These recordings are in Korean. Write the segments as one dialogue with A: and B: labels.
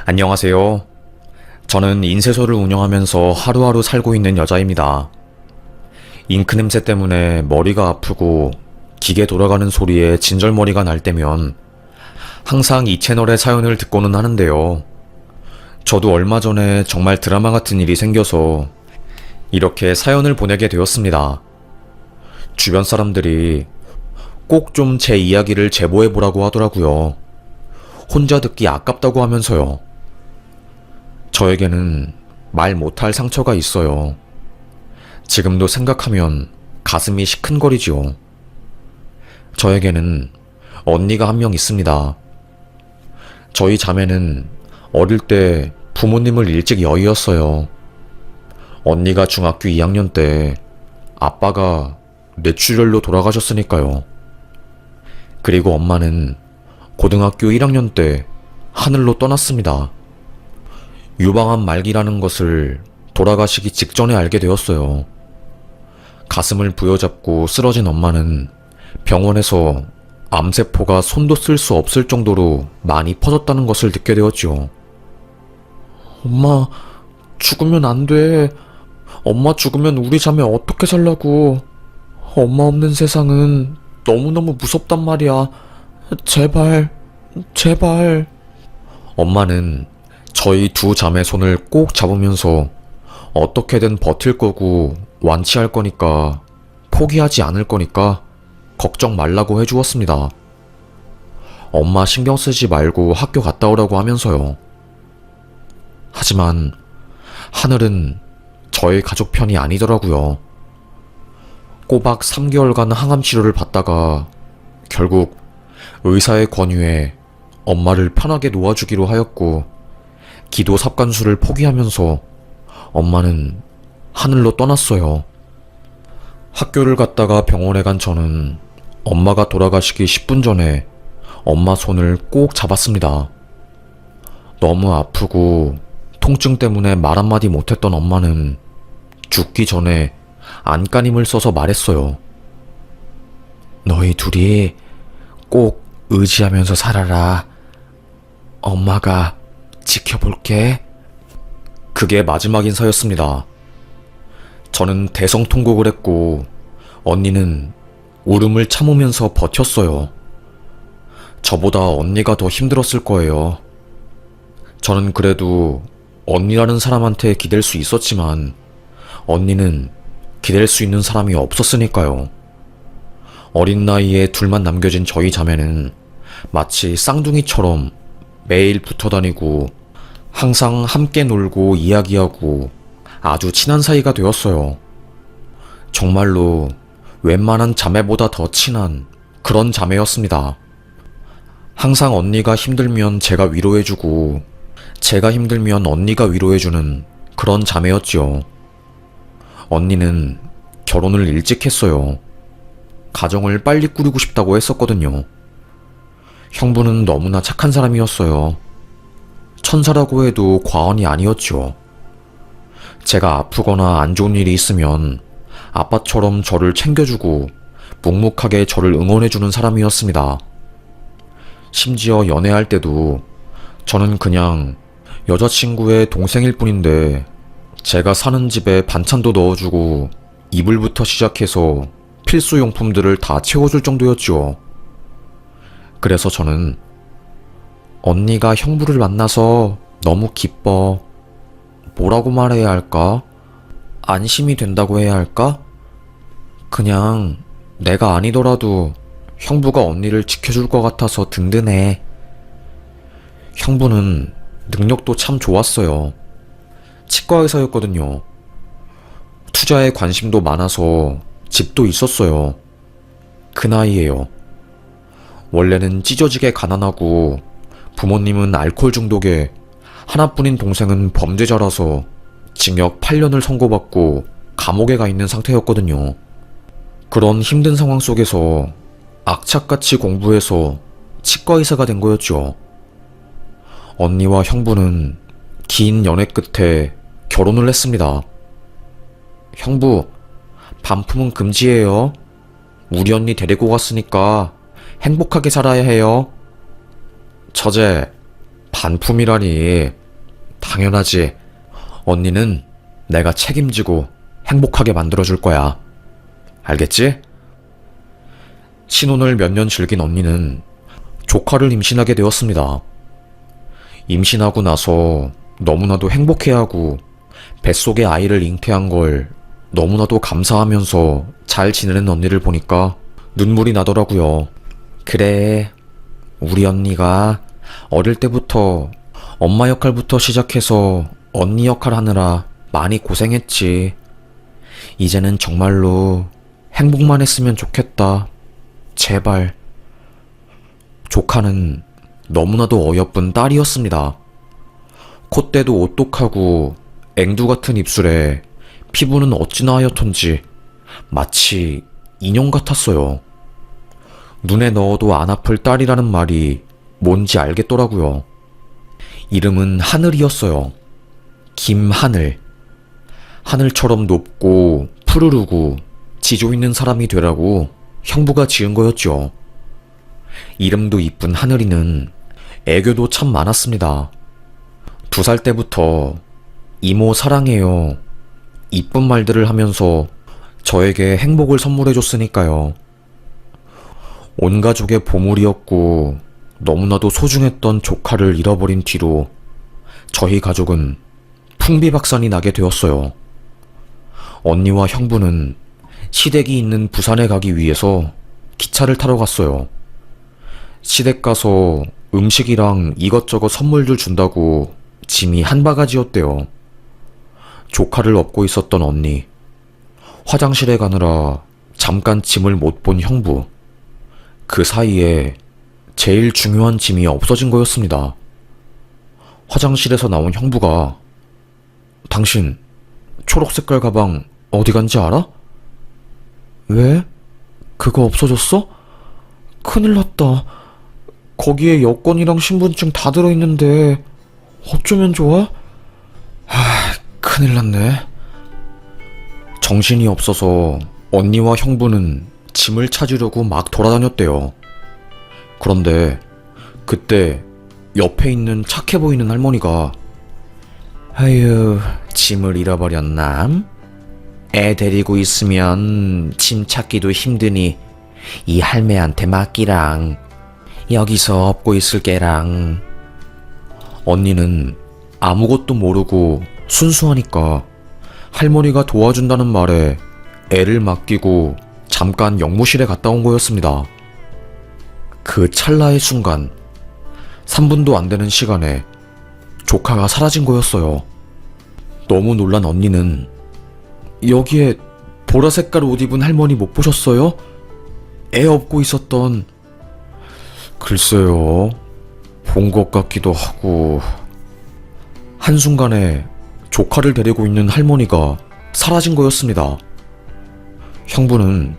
A: 안녕하세요. 저는 인쇄소를 운영하면서 하루하루 살고 있는 여자입니다. 잉크 냄새 때문에 머리가 아프고 기계 돌아가는 소리에 진절머리가 날 때면 항상 이 채널의 사연을 듣고는 하는데요. 저도 얼마 전에 정말 드라마 같은 일이 생겨서 이렇게 사연을 보내게 되었습니다. 주변 사람들이 꼭 좀 제 이야기를 제보해보라고 하더라고요. 혼자 듣기 아깝다고 하면서요. 저에게는 말 못할 상처가 있어요. 지금도 생각하면 가슴이 시큰거리지요. 저에게는 언니가 한 명 있습니다. 저희 자매는 어릴 때 부모님을 일찍 여의었어요. 언니가 중학교 2학년 때 아빠가 뇌출혈로 돌아가셨으니까요. 그리고 엄마는 고등학교 1학년 때 하늘로 떠났습니다. 유방암 말기라는 것을 돌아가시기 직전에 알게 되었어요. 가슴을 부여잡고 쓰러진 엄마는 병원에서 암세포가 손도 쓸 수 없을 정도로 많이 퍼졌다는 것을 듣게 되었죠. 엄마, 죽으면 안 돼. 엄마 죽으면 우리 자매 어떻게 살라고. 엄마 없는 세상은 너무너무 무섭단 말이야. 제발, 제발. 엄마는 저희 두 자매 손을 꼭 잡으면서 어떻게든 버틸 거고 완치할 거니까 포기하지 않을 거니까 걱정 말라고 해주었습니다. 엄마 신경 쓰지 말고 학교 갔다 오라고 하면서요. 하지만 하늘은 저희 가족 편이 아니더라고요. 꼬박 3개월간 항암 치료를 받다가 결국 의사의 권유에 엄마를 편하게 놓아주기로 하였고 기도 삽관술을 포기하면서 엄마는 하늘로 떠났어요. 학교를 갔다가 병원에 간 저는 엄마가 돌아가시기 10분 전에 엄마 손을 꼭 잡았습니다. 너무 아프고 통증 때문에 말 한마디 못했던 엄마는 죽기 전에 안간힘을 써서 말했어요. 너희 둘이 꼭 의지하면서 살아라. 엄마가 지켜볼게. 그게 마지막 인사였습니다. 저는 대성통곡을 했고 언니는 울음을 참으면서 버텼어요. 저보다 언니가 더 힘들었을 거예요. 저는 그래도 언니라는 사람한테 기댈 수 있었지만 언니는 기댈 수 있는 사람이 없었으니까요. 어린 나이에 둘만 남겨진 저희 자매는 마치 쌍둥이처럼 매일 붙어 다니고 항상 함께 놀고 이야기하고 아주 친한 사이가 되었어요. 정말로 웬만한 자매보다 더 친한 그런 자매였습니다. 항상 언니가 힘들면 제가 위로해주고 제가 힘들면 언니가 위로해주는 그런 자매였죠. 언니는 결혼을 일찍 했어요. 가정을 빨리 꾸리고 싶다고 했었거든요. 형부는 너무나 착한 사람이었어요. 천사라고 해도 과언이 아니었죠. 제가 아프거나 안 좋은 일이 있으면 아빠처럼 저를 챙겨주고 묵묵하게 저를 응원해주는 사람이었습니다. 심지어 연애할 때도 저는 그냥 여자친구의 동생일 뿐인데 제가 사는 집에 반찬도 넣어주고 이불부터 시작해서 필수용품들을 다 채워줄 정도였죠. 그래서 저는 언니가 형부를 만나서 너무 기뻐. 뭐라고 말해야 할까? 안심이 된다고 해야 할까? 그냥 내가 아니더라도 형부가 언니를 지켜줄 것 같아서 든든해. 형부는 능력도 참 좋았어요. 치과의사였거든요. 투자에 관심도 많아서 집도 있었어요. 그 나이에요. 원래는 찢어지게 가난하고 부모님은 알코올 중독에 하나뿐인 동생은 범죄자라서 징역 8년을 선고받고 감옥에 가 있는 상태였거든요. 그런 힘든 상황 속에서 악착같이 공부해서 치과의사가 된 거였죠. 언니와 형부는 긴 연애 끝에 결혼을 했습니다. 형부, 반품은 금지예요. 우리 언니 데리고 갔으니까 행복하게 살아야 해요. 처제, 반품이라니. 당연하지. 언니는 내가 책임지고 행복하게 만들어줄 거야. 알겠지? 신혼을 몇 년 즐긴 언니는 조카를 임신하게 되었습니다. 임신하고 나서 너무나도 행복해하고 뱃속의 아이를 잉태한 걸 너무나도 감사하면서 잘 지내는 언니를 보니까 눈물이 나더라고요. 그래, 우리 언니가 어릴 때부터 엄마 역할부터 시작해서 언니 역할 하느라 많이 고생했지. 이제는 정말로 행복만 했으면 좋겠다. 제발. 조카는 너무나도 어여쁜 딸이었습니다. 콧대도 오똑하고 앵두 같은 입술에 피부는 어찌나 하얗던지 마치 인형 같았어요. 눈에 넣어도 안 아플 딸이라는 말이 뭔지 알겠더라고요. 이름은 하늘이었어요. 김하늘. 하늘처럼 높고 푸르르고 지조 있는 사람이 되라고 형부가 지은 거였죠. 이름도 이쁜 하늘이는 애교도 참 많았습니다. 2살 때부터 이모 사랑해요, 이쁜 말들을 하면서 저에게 행복을 선물해줬으니까요. 온 가족의 보물이었고 너무나도 소중했던 조카를 잃어버린 뒤로 저희 가족은 풍비박산이 나게 되었어요. 언니와 형부는 시댁이 있는 부산에 가기 위해서 기차를 타러 갔어요. 시댁 가서 음식이랑 이것저것 선물들 준다고 짐이 한 바가지였대요. 조카를 업고 있었던 언니, 화장실에 가느라 잠깐 짐을 못 본 형부, 그 사이에 제일 중요한 짐이 없어진 거였습니다. 화장실에서 나온 형부가 당신 초록색깔 가방 어디 간지 알아? 왜? 그거 없어졌어? 큰일 났다. 거기에 여권이랑 신분증 다 들어있는데 어쩌면 좋아? 큰일 났네. 정신이 없어서 언니와 형부는 짐을 찾으려고 막 돌아다녔대요. 그런데 그때 옆에 있는 착해 보이는 할머니가 아유, 짐을 잃어버렸남? 애 데리고 있으면 짐 찾기도 힘드니 이 할매한테 맡기랑. 여기서 업고 있을게랑. 언니는 아무것도 모르고 순수하니까 할머니가 도와준다는 말에 애를 맡기고 잠깐 영무실에 갔다 온 거였습니다. 그 찰나의 순간 3분도 안 되는 시간에 조카가 사라진 거였어요. 너무 놀란 언니는 여기에 보라 색깔 옷 입은 할머니 못 보셨어요? 애 업고 있었던. 글쎄요, 본 것 같기도 하고. 한순간에 조카를 데리고 있는 할머니가 사라진 거였습니다. 형부는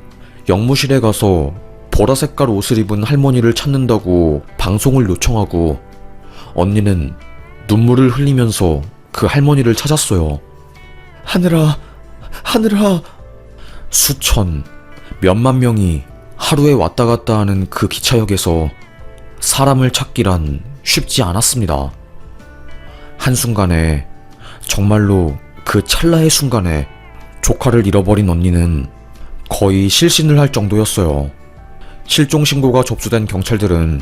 A: 영무실에 가서 보라 색깔 옷을 입은 할머니를 찾는다고 방송을 요청하고 언니는 눈물을 흘리면서 그 할머니를 찾았어요. 하늘아, 하늘아. 수천, 몇만 명이 하루에 왔다 갔다 하는 그 기차역에서 사람을 찾기란 쉽지 않았습니다. 한순간에, 정말로 그 찰나의 순간에 조카를 잃어버린 언니는 거의 실신을 할 정도였어요. 실종 신고가 접수된 경찰들은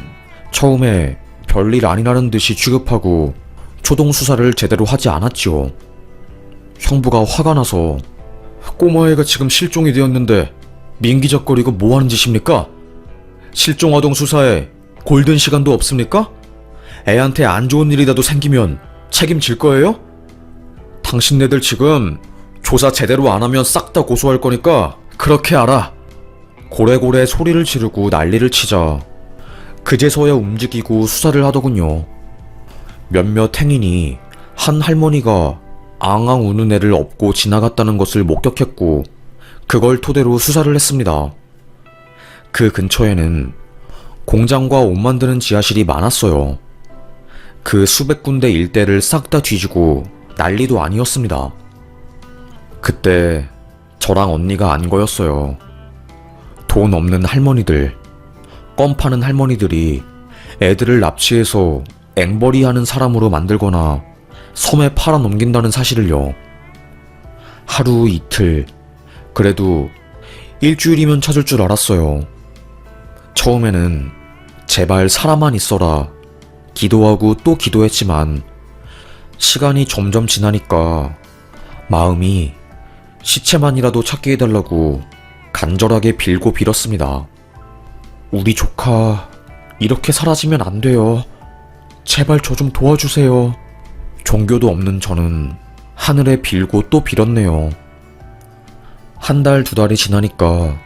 A: 처음에 별일 아니라는 듯이 취급하고 초동 수사를 제대로 하지 않았지요. 형부가 화가 나서 꼬마애가 지금 실종이 되었는데 민기적거리고 뭐하는 짓입니까? 실종아동 수사에 골든 시간도 없습니까? 애한테 안 좋은 일이라도 생기면 책임질 거예요? 당신네들 지금 조사 제대로 안 하면 싹 다 고소할 거니까 그렇게 알아. 고래고래 소리를 지르고 난리를 치자 그제서야 움직이고 수사를 하더군요. 몇몇 행인이 한 할머니가 앙앙 우는 애를 업고 지나갔다는 것을 목격했고 그걸 토대로 수사를 했습니다. 그 근처에는 공장과 옷 만드는 지하실이 많았어요. 그 수백 군데 일대를 싹 다 뒤지고 난리도 아니었습니다. 그때 저랑 언니가 안 거였어요. 돈 없는 할머니들, 껌 파는 할머니들이 애들을 납치해서 앵벌이 하는 사람으로 만들거나 섬에 팔아넘긴다는 사실을요. 하루 이틀, 그래도 일주일이면 찾을 줄 알았어요. 처음에는 제발 사람만 있어라 기도하고 또 기도했지만 시간이 점점 지나니까 마음이 시체만이라도 찾게 해달라고 간절하게 빌고 빌었습니다. 우리 조카 이렇게 사라지면 안 돼요. 제발 저 좀 도와주세요. 종교도 없는 저는 하늘에 빌고 또 빌었네요. 한 달, 두 달이 지나니까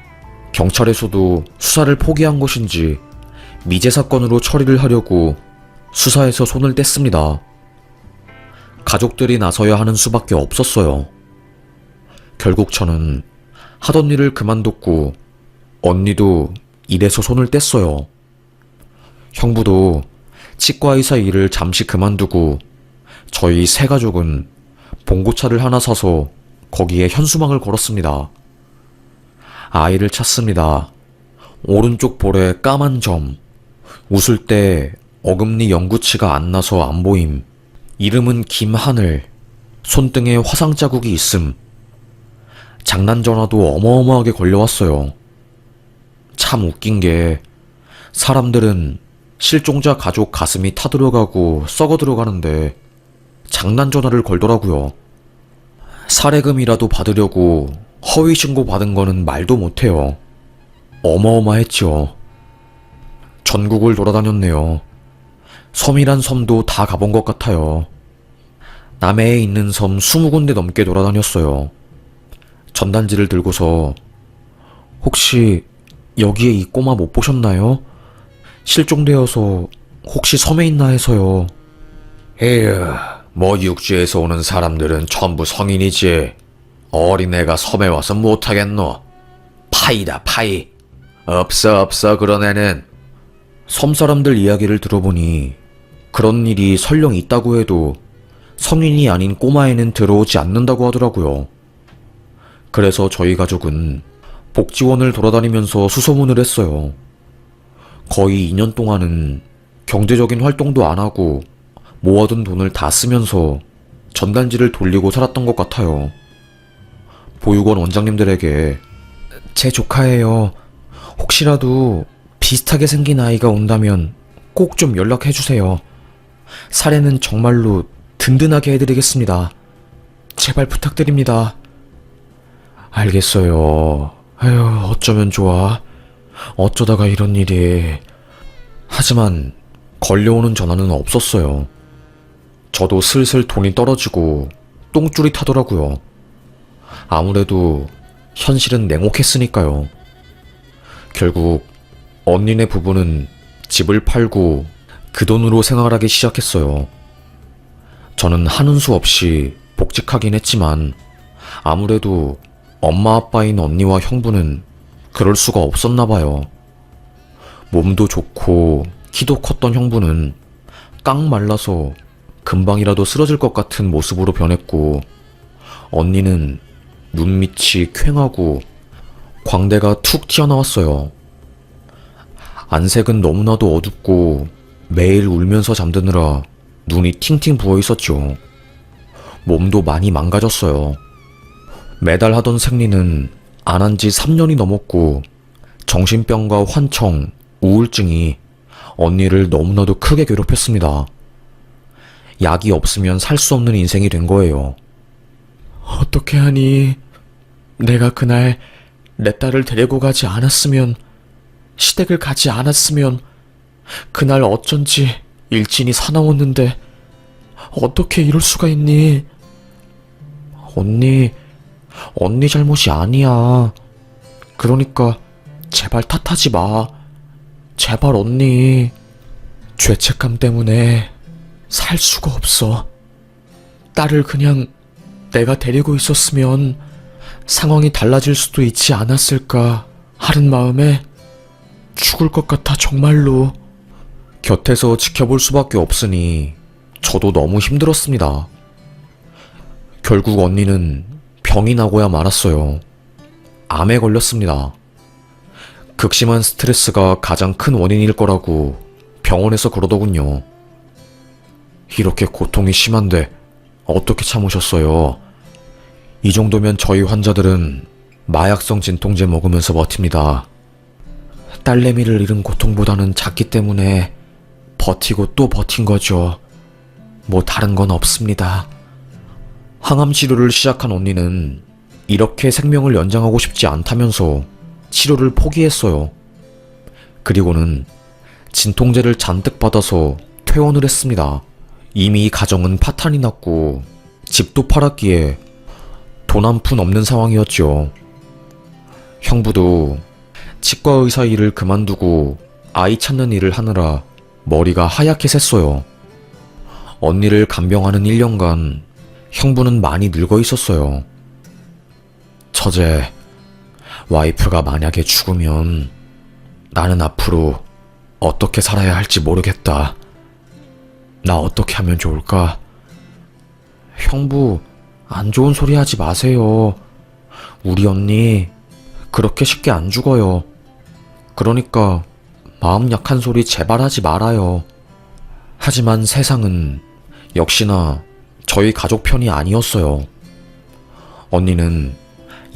A: 경찰에서도 수사를 포기한 것인지 미제 사건으로 처리를 하려고 수사에서 손을 뗐습니다. 가족들이 나서야 하는 수밖에 없었어요. 결국 저는 하던 일을 그만뒀고 언니도 일에서 손을 뗐어요. 형부도 치과의사 일을 잠시 그만두고 저희 세 가족은 봉고차를 하나 사서 거기에 현수막을 걸었습니다. 아이를 찾습니다. 오른쪽 볼에 까만 점. 웃을 때 어금니 영구치가 안 나서 안 보임. 이름은 김하늘. 손등에 화상 자국이 있음. 장난 전화도 어마어마하게 걸려왔어요. 참 웃긴 게 사람들은 실종자 가족 가슴이 타들어가고 썩어 들어가는데 장난 전화를 걸더라고요. 살해금이라도 받으려고 허위 신고 받은 거는 말도 못해요. 어마어마했죠. 전국을 돌아다녔네요. 섬이란 섬도 다 가본 것 같아요. 남해에 있는 섬 20군데 넘게 돌아다녔어요. 전단지를 들고서 혹시 여기에 이 꼬마 못 보셨나요? 실종되어서 혹시 섬에 있나 해서요. 에휴, 뭐 육지에서 오는 사람들은 전부 성인이지. 어린애가 섬에 와서 못하겠노. 파이다 파이. 없어 그런 애는. 섬 사람들 이야기를 들어보니 그런 일이 설령 있다고 해도 성인이 아닌 꼬마애는 들어오지 않는다고 하더라고요. 그래서 저희 가족은 복지원을 돌아다니면서 수소문을 했어요. 거의 2년 동안은 경제적인 활동도 안 하고 모아둔 돈을 다 쓰면서 전단지를 돌리고 살았던 것 같아요. 보육원 원장님들에게 제 조카예요. 혹시라도 비슷하게 생긴 아이가 온다면 꼭 좀 연락해주세요. 살해는 정말로 든든하게 해드리겠습니다. 제발 부탁드립니다. 알겠어요. 아휴, 어쩌면 좋아. 어쩌다가 이런 일이. 하지만 걸려오는 전화는 없었어요. 저도 슬슬 돈이 떨어지고 똥줄이 타더라고요. 아무래도 현실은 냉혹했으니까요. 결국 언니네 부부는 집을 팔고 그 돈으로 생활하기 시작했어요. 저는 하는 수 없이 복직하긴 했지만 아무래도 엄마 아빠인 언니와 형부는 그럴 수가 없었나 봐요. 몸도 좋고 키도 컸던 형부는 깡 말라서 금방이라도 쓰러질 것 같은 모습으로 변했고 언니는 눈밑이 퀭하고 광대가 툭 튀어나왔어요. 안색은 너무나도 어둡고 매일 울면서 잠드느라 눈이 팅팅 부어 있었죠. 몸도 많이 망가졌어요. 매달 하던 생리는 안 한 지 3년이 넘었고 정신병과 환청, 우울증이 언니를 너무나도 크게 괴롭혔습니다. 약이 없으면 살 수 없는 인생이 된 거예요. 어떻게 하니? 내가 그날 내 딸을 데리고 가지 않았으면, 시댁을 가지 않았으면 그날 어쩐지 일진이 사나웠는데 어떻게 이럴 수가 있니? 언니 잘못이 아니야. 그러니까 제발 탓하지 마. 제발 언니. 죄책감 때문에 살 수가 없어. 딸을 그냥 내가 데리고 있었으면 상황이 달라질 수도 있지 않았을까 하는 마음에 죽을 것 같아 정말로. 곁에서 지켜볼 수밖에 없으니 저도 너무 힘들었습니다. 결국 언니는 병이 나고야 말았어요. 암에 걸렸습니다. 극심한 스트레스가 가장 큰 원인일 거라고 병원에서 그러더군요. 이렇게 고통이 심한데 어떻게 참으셨어요? 이 정도면 저희 환자들은 마약성 진통제 먹으면서 버팁니다. 딸내미를 잃은 고통보다는 작기 때문에 버티고 또 버틴 거죠. 뭐 다른 건 없습니다. 항암 치료를 시작한 언니는 이렇게 생명을 연장하고 싶지 않다면서 치료를 포기했어요. 그리고는 진통제를 잔뜩 받아서 퇴원을 했습니다. 이미 가정은 파탄이 났고 집도 팔았기에 돈 한 푼 없는 상황이었죠. 형부도 치과 의사 일을 그만두고 아이 찾는 일을 하느라 머리가 하얗게 샜어요. 언니를 간병하는 1년간 형부는 많이 늙어 있었어요. 처제, 와이프가 만약에 죽으면 나는 앞으로 어떻게 살아야 할지 모르겠다. 나 어떻게 하면 좋을까? 형부, 안 좋은 소리 하지 마세요. 우리 언니 그렇게 쉽게 안 죽어요. 그러니까 마음 약한 소리 제발 하지 말아요. 하지만 세상은 역시나 저희 가족 편이 아니었어요. 언니는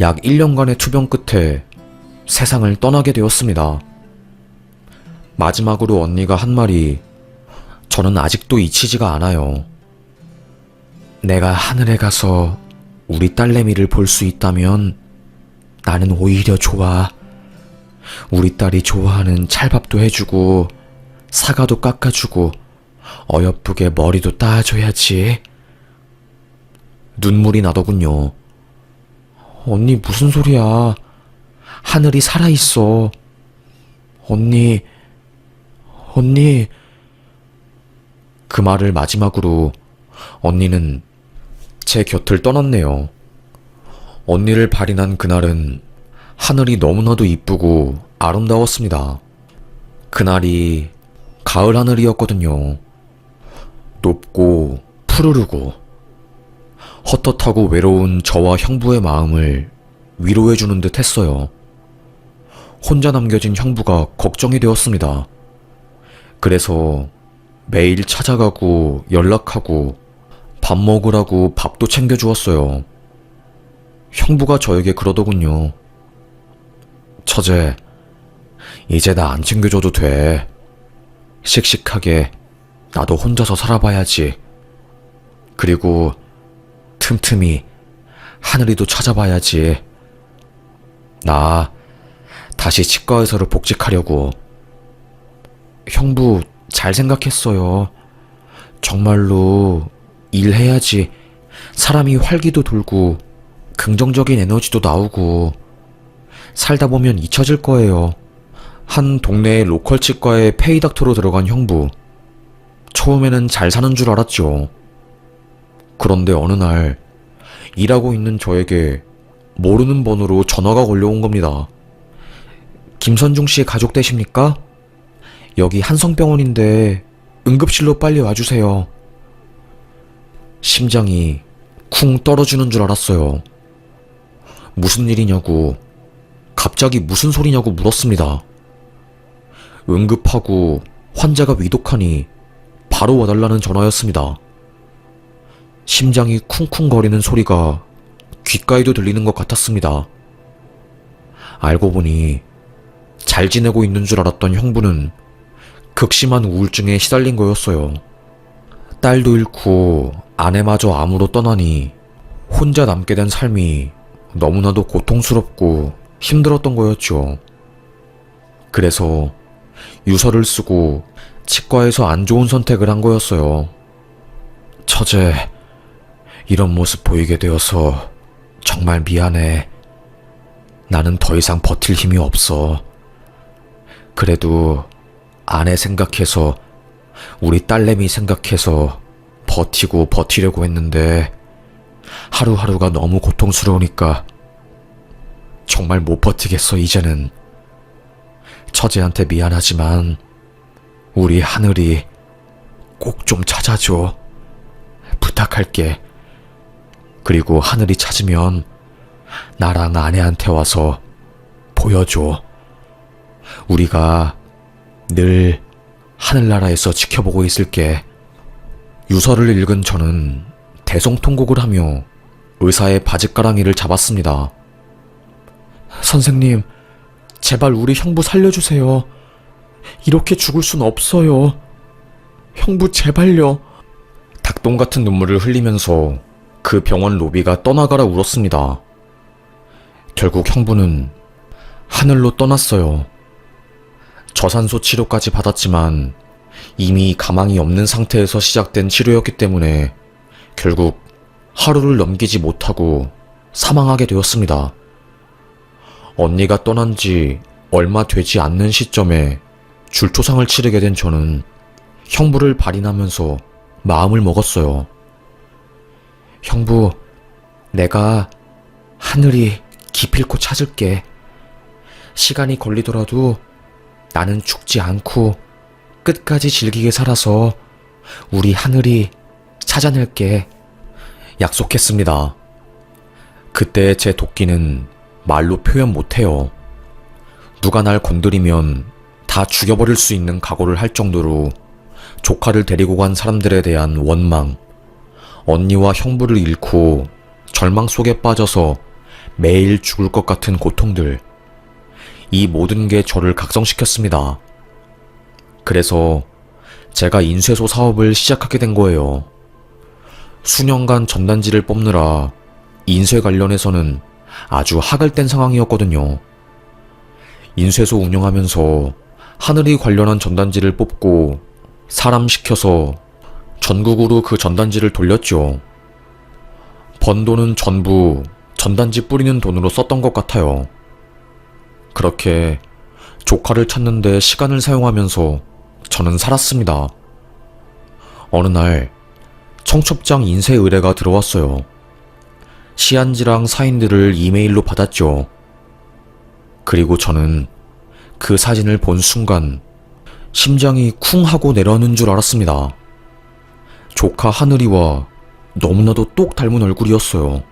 A: 약 1년간의 투병 끝에 세상을 떠나게 되었습니다. 마지막으로 언니가 한 말이 저는 아직도 잊히지가 않아요. 내가 하늘에 가서 우리 딸내미를 볼 수 있다면 나는 오히려 좋아. 우리 딸이 좋아하는 찰밥도 해주고 사과도 깎아주고 어여쁘게 머리도 따줘야지. 눈물이 나더군요. 언니 무슨 소리야. 하늘이 살아있어. 언니. 그 말을 마지막으로 언니는 제 곁을 떠났네요. 언니를 발인한 그날은 하늘이 너무나도 이쁘고 아름다웠습니다. 그날이 가을 하늘이었거든요. 높고 푸르르고 헛헛하고 외로운 저와 형부의 마음을 위로해주는 듯 했어요. 혼자 남겨진 형부가 걱정이 되었습니다. 그래서 매일 찾아가고 연락하고 밥 먹으라고 밥도 챙겨주었어요. 형부가 저에게 그러더군요. 처제, 이제 나 안 챙겨줘도 돼. 씩씩하게 나도 혼자서 살아봐야지. 그리고 틈틈이 하늘이도 찾아봐야지. 나 다시 치과 의사로 복직하려고. 형부 잘 생각했어요. 정말로 일해야지 사람이 활기도 돌고 긍정적인 에너지도 나오고 살다 보면 잊혀질 거예요. 한 동네의 로컬 치과에 페이닥터로 들어간 형부. 처음에는 잘 사는 줄 알았죠. 그런데 어느 날 일하고 있는 저에게 모르는 번호로 전화가 걸려온 겁니다. 김선중 씨의 가족 되십니까? 여기 한성병원인데 응급실로 빨리 와주세요. 심장이 쿵 떨어지는 줄 알았어요. 무슨 일이냐고, 갑자기 무슨 소리냐고 물었습니다. 응급하고 환자가 위독하니 바로 와달라는 전화였습니다. 심장이 쿵쿵거리는 소리가 귓가에도 들리는 것 같았습니다. 알고 보니 잘 지내고 있는 줄 알았던 형부는 극심한 우울증에 시달린 거였어요. 딸도 잃고 아내마저 암으로 떠나니 혼자 남게 된 삶이 너무나도 고통스럽고 힘들었던 거였죠. 그래서 유서를 쓰고 치과에서 안 좋은 선택을 한 거였어요. 처제, 이런 모습 보이게 되어서 정말 미안해. 나는 더 이상 버틸 힘이 없어. 그래도 아내 생각해서, 우리 딸내미 생각해서 버티고 버티려고 했는데 하루하루가 너무 고통스러우니까 정말 못 버티겠어, 이제는. 처제한테 미안하지만 우리 하늘이 꼭 좀 찾아줘. 부탁할게. 그리고 하늘이 찾으면 나랑 아내한테 와서 보여줘. 우리가 늘 하늘나라에서 지켜보고 있을게. 유서를 읽은 저는 대성통곡을 하며 의사의 바짓가랑이를 잡았습니다. 선생님, 제발 우리 형부 살려주세요. 이렇게 죽을 순 없어요. 형부 제발요. 닭똥 같은 눈물을 흘리면서 그 병원 로비가 떠나가라 울었습니다. 결국 형부는 하늘로 떠났어요. 저산소 치료까지 받았지만 이미 가망이 없는 상태에서 시작된 치료였기 때문에 결국 하루를 넘기지 못하고 사망하게 되었습니다. 언니가 떠난 지 얼마 되지 않는 시점에 줄초상을 치르게 된 저는 형부를 발인하면서 마음을 먹었어요. 형부, 내가 하늘이 기필코 찾을게. 시간이 걸리더라도 나는 죽지 않고 끝까지 즐기게 살아서 우리 하늘이 찾아낼게. 약속했습니다. 그때 제 도끼는 말로 표현 못해요. 누가 날 건드리면 다 죽여버릴 수 있는 각오를 할 정도로 조카를 데리고 간 사람들에 대한 원망, 언니와 형부를 잃고 절망 속에 빠져서 매일 죽을 것 같은 고통들, 이 모든 게 저를 각성시켰습니다. 그래서 제가 인쇄소 사업을 시작하게 된 거예요. 수년간 전단지를 뽑느라 인쇄 관련해서는 아주 학을뗀 상황이었거든요. 인쇄소 운영하면서 하늘이 관련한 전단지를 뽑고 사람 시켜서 전국으로 그 전단지를 돌렸죠. 번 돈은 전부 전단지 뿌리는 돈으로 썼던 것 같아요. 그렇게 조카를 찾는데 시간을 사용하면서 저는 살았습니다. 어느 날 청첩장 인쇄 의뢰가 들어왔어요. 시안지랑 사인들을 이메일로 받았죠. 그리고 저는 그 사진을 본 순간 심장이 쿵 하고 내려앉는 줄 알았습니다. 조카 하늘이와 너무나도 똑 닮은 얼굴이었어요.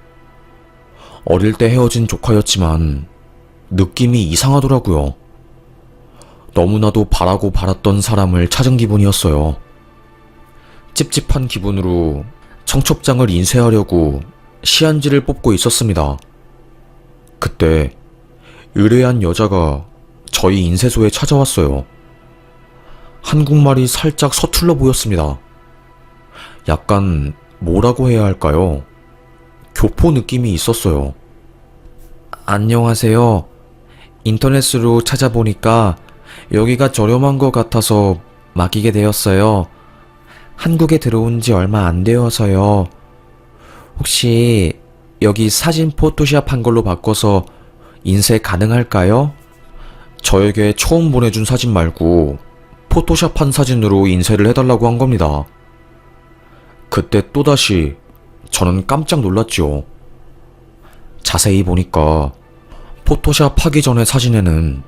A: 어릴 때 헤어진 조카였지만 느낌이 이상하더라고요. 너무나도 바라고 바랐던 사람을 찾은 기분이었어요. 찝찝한 기분으로 청첩장을 인쇄하려고 시안지를 뽑고 있었습니다. 그때 의뢰한 여자가 저희 인쇄소에 찾아왔어요. 한국말이 살짝 서툴러 보였습니다. 약간 뭐라고 해야 할까요? 교포 느낌이 있었어요. 안녕하세요. 인터넷으로 찾아보니까 여기가 저렴한 것 같아서 맡기게 되었어요. 한국에 들어온 지 얼마 안 되어서요. 혹시 여기 사진 포토샵 한 걸로 바꿔서 인쇄 가능할까요? 저에게 처음 보내준 사진 말고 포토샵 한 사진으로 인쇄를 해달라고 한 겁니다. 그때 또다시 저는 깜짝 놀랐죠. 자세히 보니까 포토샵 하기 전의 사진에는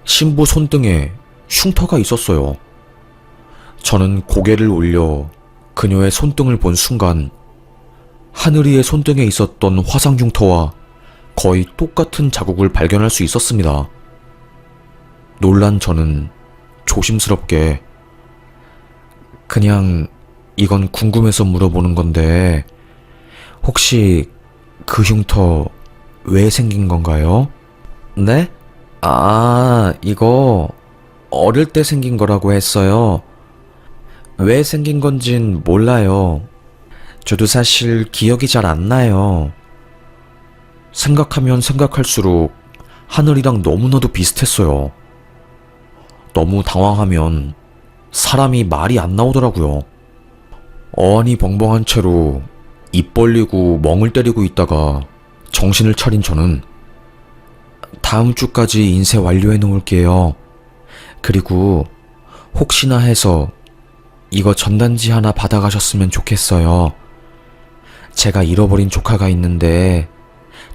A: 신부 손등에 흉터가 있었어요. 저는 고개를 올려 그녀의 손등을 본 순간 하늘이의 손등에 있었던 화상 흉터와 거의 똑같은 자국을 발견할 수 있었습니다. 놀란 저는 조심스럽게 그냥 이건 궁금해서 물어보는 건데 혹시 그 흉터 왜 생긴 건가요? 네? 이거 어릴 때 생긴 거라고 했어요. 왜 생긴 건진 몰라요. 저도 사실 기억이 잘 안 나요. 생각하면 생각할수록 하늘이랑 너무나도 비슷했어요. 너무 당황하면 사람이 말이 안 나오더라고요. 어안이 벙벙한 채로 입 벌리고 멍을 때리고 있다가 정신을 차린 저는 다음 주까지 인쇄 완료해 놓을게요. 그리고 혹시나 해서 이거 전단지 하나 받아가셨으면 좋겠어요. 제가 잃어버린 조카가 있는데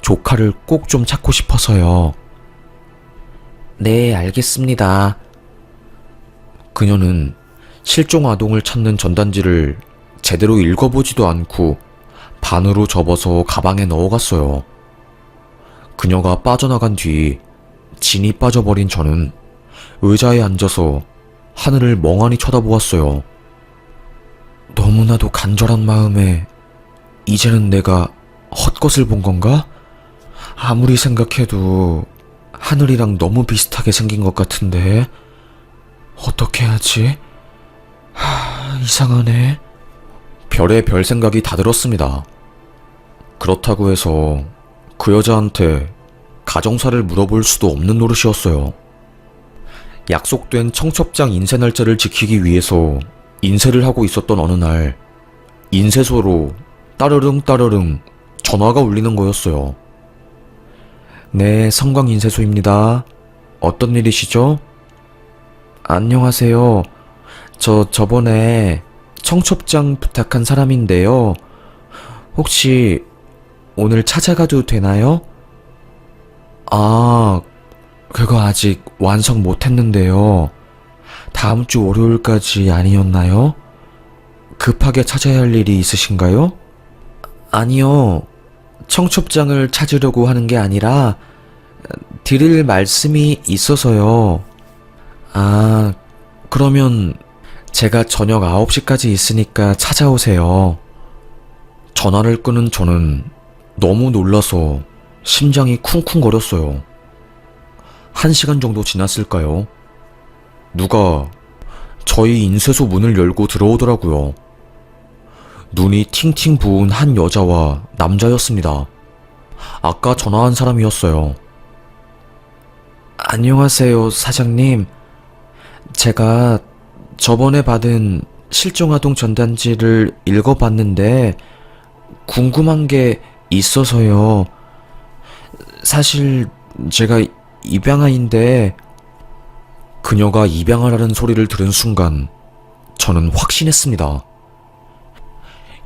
A: 조카를 꼭 좀 찾고 싶어서요. 네, 알겠습니다. 그녀는 실종 아동을 찾는 전단지를 제대로 읽어보지도 않고 반으로 접어서 가방에 넣어갔어요. 그녀가 빠져나간 뒤 진이 빠져버린 저는 의자에 앉아서 하늘을 멍하니 쳐다보았어요. 너무나도 간절한 마음에 이제는 내가 헛것을 본 건가? 아무리 생각해도 하늘이랑 너무 비슷하게 생긴 것 같은데 어떻게 하지? 이상하네. 별의 별 생각이 다 들었습니다. 그렇다고 해서 그 여자한테 가정사를 물어볼 수도 없는 노릇이었어요. 약속된 청첩장 인쇄 날짜를 지키기 위해서 인쇄를 하고 있었던 어느 날 인쇄소로 따르릉 따르릉 전화가 울리는 거였어요. 네, 성광인쇄소입니다. 어떤 일이시죠? 안녕하세요. 저번에 청첩장 부탁한 사람인데요. 혹시 오늘 찾아가도 되나요? 그거 아직 완성 못했는데요. 다음 주 월요일까지 아니었나요? 급하게 찾아야 할 일이 있으신가요? 아니요. 청첩장을 찾으려고 하는 게 아니라 드릴 말씀이 있어서요. 그러면 제가 저녁 9시까지 있으니까 찾아오세요. 전화를 끊은 저는 너무 놀라서 심장이 쿵쿵거렸어요. 1시간 정도 지났을까요? 누가 저희 인쇄소 문을 열고 들어오더라고요. 눈이 팅팅 부은 한 여자와 남자였습니다. 아까 전화한 사람이었어요. 안녕하세요, 사장님. 제가 저번에 받은 실종아동 전단지를 읽어봤는데 궁금한 게 있어서요. 사실 제가 입양아인데. 그녀가 입양아라는 소리를 들은 순간 저는 확신했습니다.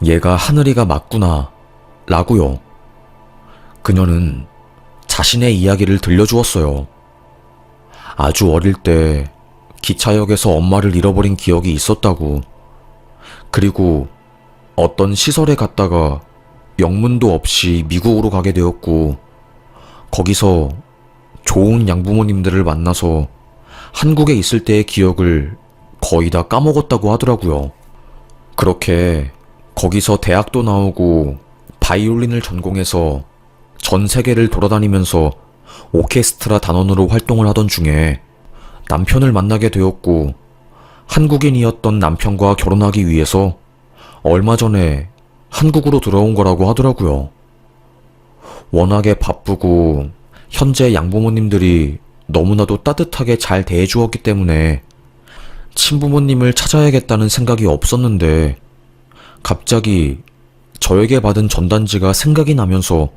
A: 얘가 하늘이가 맞구나 라고요. 그녀는 자신의 이야기를 들려주었어요. 아주 어릴 때 기차역에서 엄마를 잃어버린 기억이 있었다고. 그리고 어떤 시설에 갔다가 영문도 없이 미국으로 가게 되었고, 거기서 좋은 양부모님들을 만나서 한국에 있을 때의 기억을 거의 다 까먹었다고 하더라고요. 그렇게 거기서 대학도 나오고 바이올린을 전공해서 전 세계를 돌아다니면서 오케스트라 단원으로 활동을 하던 중에 남편을 만나게 되었고, 한국인이었던 남편과 결혼하기 위해서 얼마 전에 한국으로 들어온 거라고 하더라고요. 워낙에 바쁘고 현재 양부모님들이 너무나도 따뜻하게 잘 대해주었기 때문에 친부모님을 찾아야겠다는 생각이 없었는데 갑자기 저에게 받은 전단지가 생각이 나면서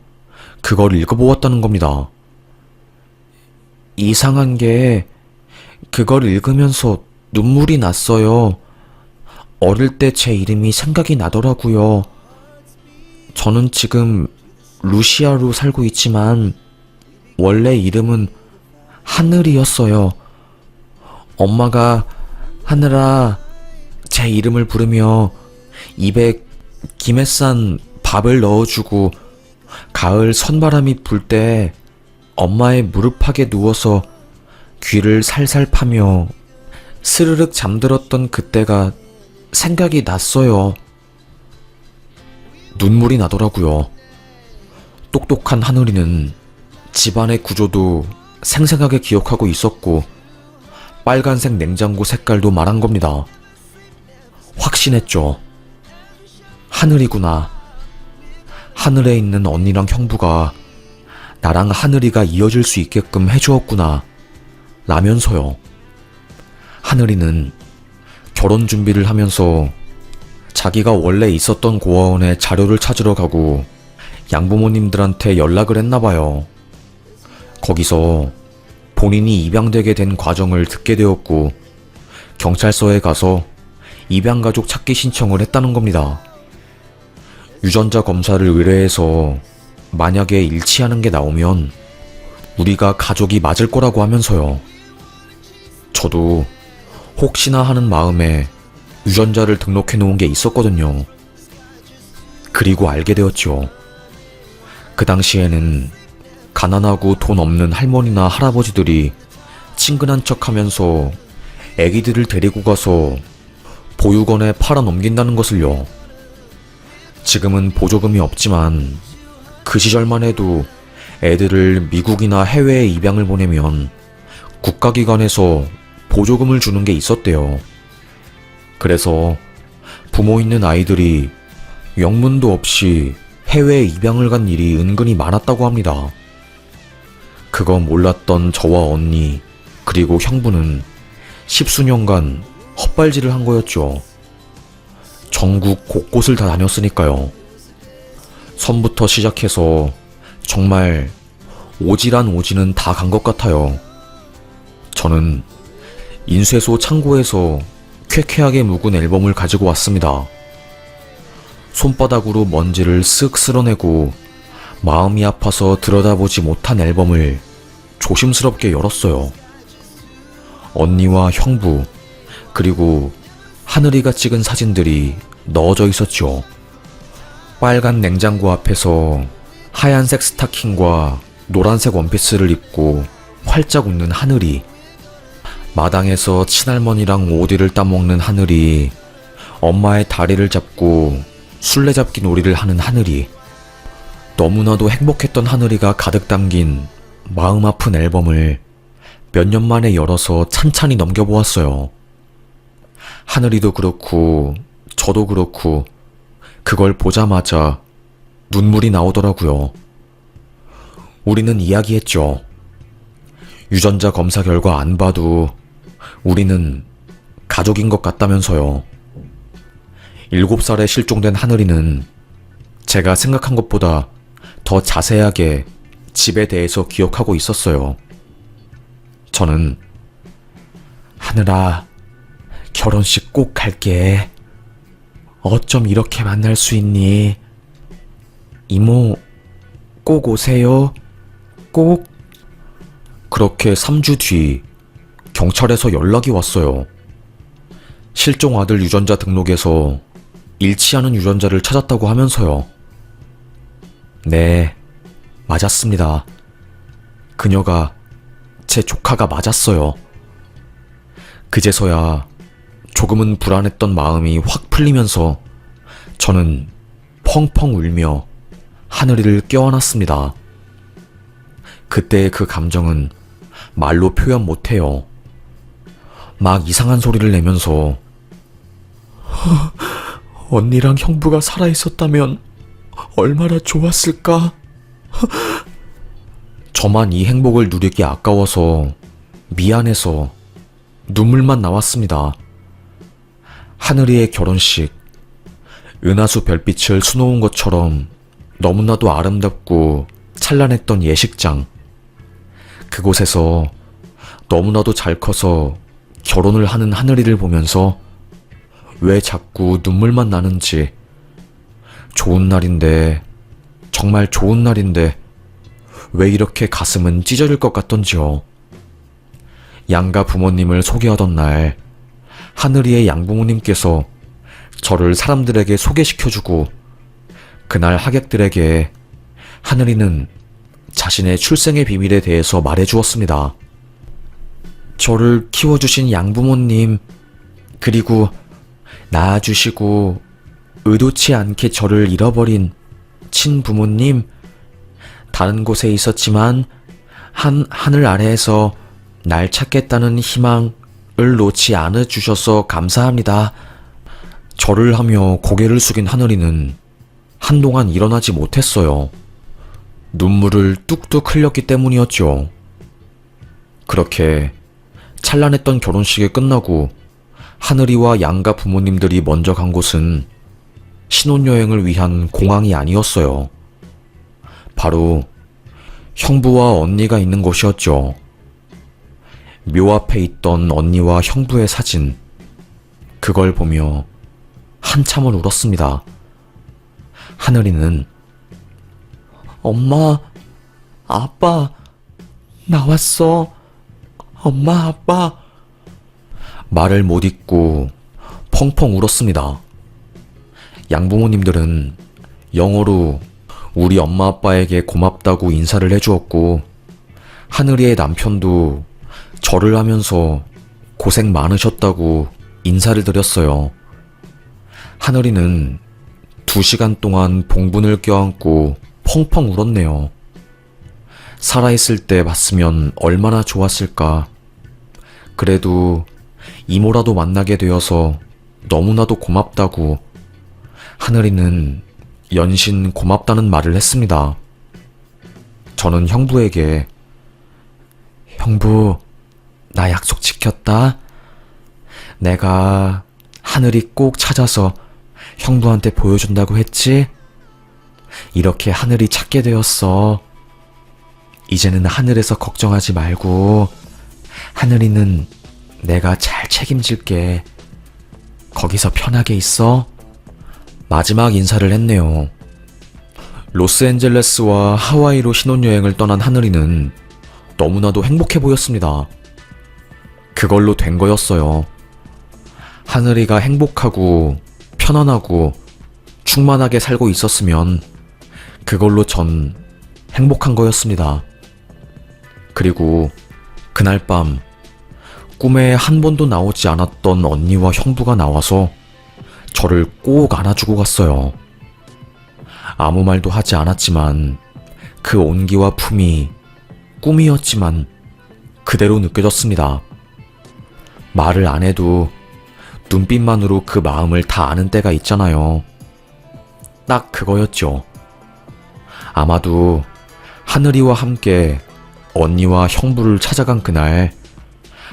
A: 그걸 읽어보았다는 겁니다. 이상한 게 그걸 읽으면서 눈물이 났어요. 어릴 때 제 이름이 생각이 나더라고요. 저는 지금 루시아로 살고 있지만 원래 이름은 하늘이었어요. 엄마가 하늘아, 제 이름을 부르며 입에 김에 싼 밥을 넣어주고 가을 선바람이 불 때 엄마의 무릎팍에 누워서 귀를 살살 파며 스르륵 잠들었던 그때가 생각이 났어요. 눈물이 나더라고요. 똑똑한 하늘이는 집안의 구조도 생생하게 기억하고 있었고 빨간색 냉장고 색깔도 말한 겁니다. 확신했죠. 하늘이구나. 하늘에 있는 언니랑 형부가 나랑 하늘이가 이어질 수 있게끔 해주었구나 라면서요. 하늘이는 결혼 준비를 하면서 자기가 원래 있었던 고아원에 자료를 찾으러 가고 양부모님들한테 연락을 했나봐요. 거기서 본인이 입양되게 된 과정을 듣게 되었고 경찰서에 가서 입양가족 찾기 신청을 했다는 겁니다. 유전자 검사를 의뢰해서 만약에 일치하는 게 나오면 우리가 가족이 맞을 거라고 하면서요. 저도 혹시나 하는 마음에 유전자를 등록해 놓은 게 있었거든요. 그리고 알게 되었죠. 그 당시에는 가난하고 돈 없는 할머니나 할아버지들이 친근한 척 하면서 애기들을 데리고 가서 보육원에 팔아 넘긴다는 것을요. 지금은 보조금이 없지만 그 시절만 해도 애들을 미국이나 해외에 입양을 보내면 국가기관에서 보조금을 주는 게 있었대요. 그래서 부모 있는 아이들이 영문도 없이 해외에 입양을 간 일이 은근히 많았다고 합니다. 그거 몰랐던 저와 언니 그리고 형부는 십수년간 헛발질을 한 거였죠. 전국 곳곳을 다 다녔으니까요. 섬부터 시작해서 정말 오지란 오지는 다 간 것 같아요. 저는 인쇄소 창고에서 쾌쾌하게 묵은 앨범을 가지고 왔습니다. 손바닥으로 먼지를 쓱 쓸어내고 마음이 아파서 들여다보지 못한 앨범을 조심스럽게 열었어요. 언니와 형부 그리고 하늘이가 찍은 사진들이 넣어져 있었죠. 빨간 냉장고 앞에서 하얀색 스타킹과 노란색 원피스를 입고 활짝 웃는 하늘이, 마당에서 친할머니랑 오디를 따먹는 하늘이, 엄마의 다리를 잡고 술래잡기 놀이를 하는 하늘이, 너무나도 행복했던 하늘이가 가득 담긴 마음 아픈 앨범을 몇 년 만에 열어서 찬찬히 넘겨보았어요. 하늘이도 그렇고 저도 그렇고 그걸 보자마자 눈물이 나오더라고요. 우리는 이야기했죠. 유전자 검사 결과 안 봐도 우리는 가족인 것 같다면서요. 7살에 실종된 하늘이는 제가 생각한 것보다 더 자세하게 집에 대해서 기억하고 있었어요. 저는 하늘아, 결혼식 꼭 갈게. 어쩜 이렇게 만날 수 있니? 이모, 꼭 오세요. 꼭. 그렇게 3주 뒤 경찰에서 연락이 왔어요. 실종 아들 유전자 등록에서 일치하는 유전자를 찾았다고 하면서요. 네, 맞았습니다. 그녀가 제 조카가 맞았어요. 그제서야 조금은 불안했던 마음이 확 풀리면서 저는 펑펑 울며 하늘이를 껴안았습니다. 그때의 그 감정은 말로 표현 못해요. 막 이상한 소리를 내면서 언니랑 형부가 살아있었다면 얼마나 좋았을까? 저만 이 행복을 누리기 아까워서 미안해서 눈물만 나왔습니다. 하늘이의 결혼식, 은하수 별빛을 수놓은 것처럼 너무나도 아름답고 찬란했던 예식장, 그곳에서 너무나도 잘 커서 결혼을 하는 하늘이를 보면서 왜 자꾸 눈물만 나는지, 좋은 날인데, 정말 좋은 날인데 왜 이렇게 가슴은 찢어질 것 같던지요. 양가 부모님을 소개하던 날 하늘이의 양부모님께서 저를 사람들에게 소개시켜주고 그날 하객들에게 하늘이는 자신의 출생의 비밀에 대해서 말해주었습니다. 저를 키워주신 양부모님, 그리고 낳아주시고 의도치 않게 저를 잃어버린 친부모님, 다른 곳에 있었지만 하늘 아래에서 날 찾겠다는 희망을 놓지 않아 주셔서 감사합니다. 절을 하며 고개를 숙인 하늘이는 한동안 일어나지 못했어요. 눈물을 뚝뚝 흘렸기 때문이었죠. 그렇게 찬란했던 결혼식이 끝나고 하늘이와 양가 부모님들이 먼저 간 곳은 신혼여행을 위한 공항이 아니었어요. 바로 형부와 언니가 있는 곳이었죠. 묘 앞에 있던 언니와 형부의 사진, 그걸 보며 한참을 울었습니다. 하늘이는 엄마, 아빠, 나왔어. 엄마, 아빠. 말을 못 잇고 펑펑 울었습니다. 양부모님들은 영어로 우리 엄마 아빠에게 고맙다고 인사를 해주었고, 하늘이의 남편도 절을 하면서 고생 많으셨다고 인사를 드렸어요. 하늘이는 2시간 동안 봉분을 껴안고 펑펑 울었네요. 살아있을 때 봤으면 얼마나 좋았을까. 그래도 이모라도 만나게 되어서 너무나도 고맙다고 하늘이는 연신 고맙다는 말을 했습니다. 저는 형부에게 형부, 나 약속 지켰다. 내가 하늘이 꼭 찾아서 형부한테 보여준다고 했지? 이렇게 하늘이 찾게 되었어. 이제는 하늘에서 걱정하지 말고 하늘이는 내가 잘 책임질게. 거기서 편하게 있어. 마지막 인사를 했네요. 로스앤젤레스와 하와이로 신혼여행을 떠난 하늘이는 너무나도 행복해 보였습니다. 그걸로 된 거였어요. 하늘이가 행복하고 편안하고 충만하게 살고 있었으면 그걸로 전 행복한 거였습니다. 그리고 그날 밤 꿈에 한 번도 나오지 않았던 언니와 형부가 나와서 저를 꼭 안아주고 갔어요. 아무 말도 하지 않았지만 그 온기와 품이 꿈이었지만 그대로 느껴졌습니다. 말을 안 해도 눈빛만으로 그 마음을 다 아는 때가 있잖아요. 딱 그거였죠. 아마도 하늘이와 함께 언니와 형부를 찾아간 그날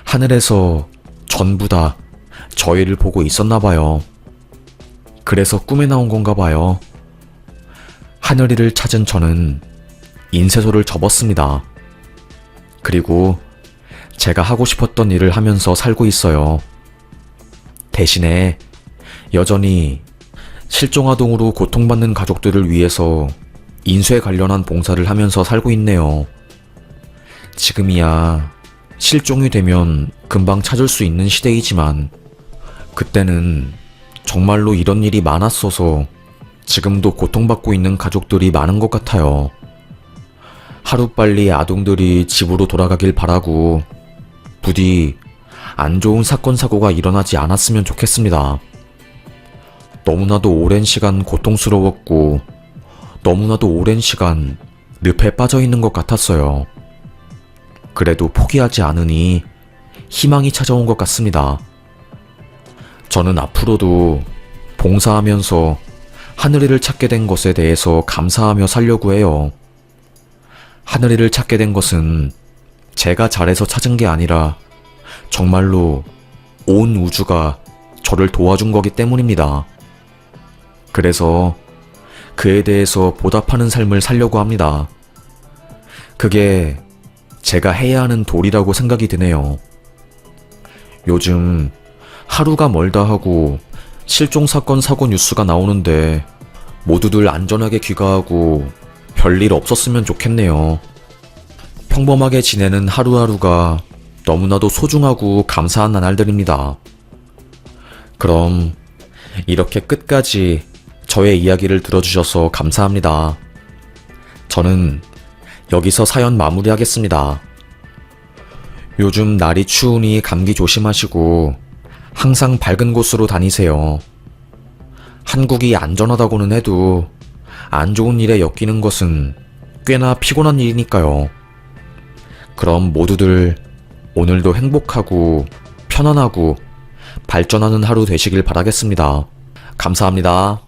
A: 하늘에서 전부 다 저희를 보고 있었나 봐요. 그래서 꿈에 나온 건가 봐요. 하늘이를 찾은 저는 인쇄소를 접었습니다. 그리고 제가 하고 싶었던 일을 하면서 살고 있어요. 대신에 여전히 실종아동으로 고통받는 가족들을 위해서 인쇄 관련한 봉사를 하면서 살고 있네요. 지금이야 실종이 되면 금방 찾을 수 있는 시대이지만 그때는 정말로 이런 일이 많았어서 지금도 고통받고 있는 가족들이 많은 것 같아요. 하루빨리 아동들이 집으로 돌아가길 바라고 부디 안 좋은 사건 사고가 일어나지 않았으면 좋겠습니다. 너무나도 오랜 시간 고통스러웠고 너무나도 오랜 시간 늪에 빠져 있는 것 같았어요. 그래도 포기하지 않으니 희망이 찾아온 것 같습니다. 저는 앞으로도 봉사하면서 하늘이를 찾게 된 것에 대해서 감사하며 살려고 해요. 하늘이를 찾게 된 것은 제가 잘해서 찾은 게 아니라 정말로 온 우주가 저를 도와준 거기 때문입니다. 그래서 그에 대해서 보답하는 삶을 살려고 합니다. 그게 제가 해야 하는 도리라고 생각이 드네요. 요즘 하루가 멀다 하고 실종사건 사고 뉴스가 나오는데 모두들 안전하게 귀가하고 별일 없었으면 좋겠네요. 평범하게 지내는 하루하루가 너무나도 소중하고 감사한 나날들입니다. 그럼 이렇게 끝까지 저의 이야기를 들어주셔서 감사합니다. 저는 여기서 사연 마무리하겠습니다. 요즘 날이 추우니 감기 조심하시고 항상 밝은 곳으로 다니세요. 한국이 안전하다고는 해도 안 좋은 일에 엮이는 것은 꽤나 피곤한 일이니까요. 그럼 모두들 오늘도 행복하고 편안하고 발전하는 하루 되시길 바라겠습니다. 감사합니다.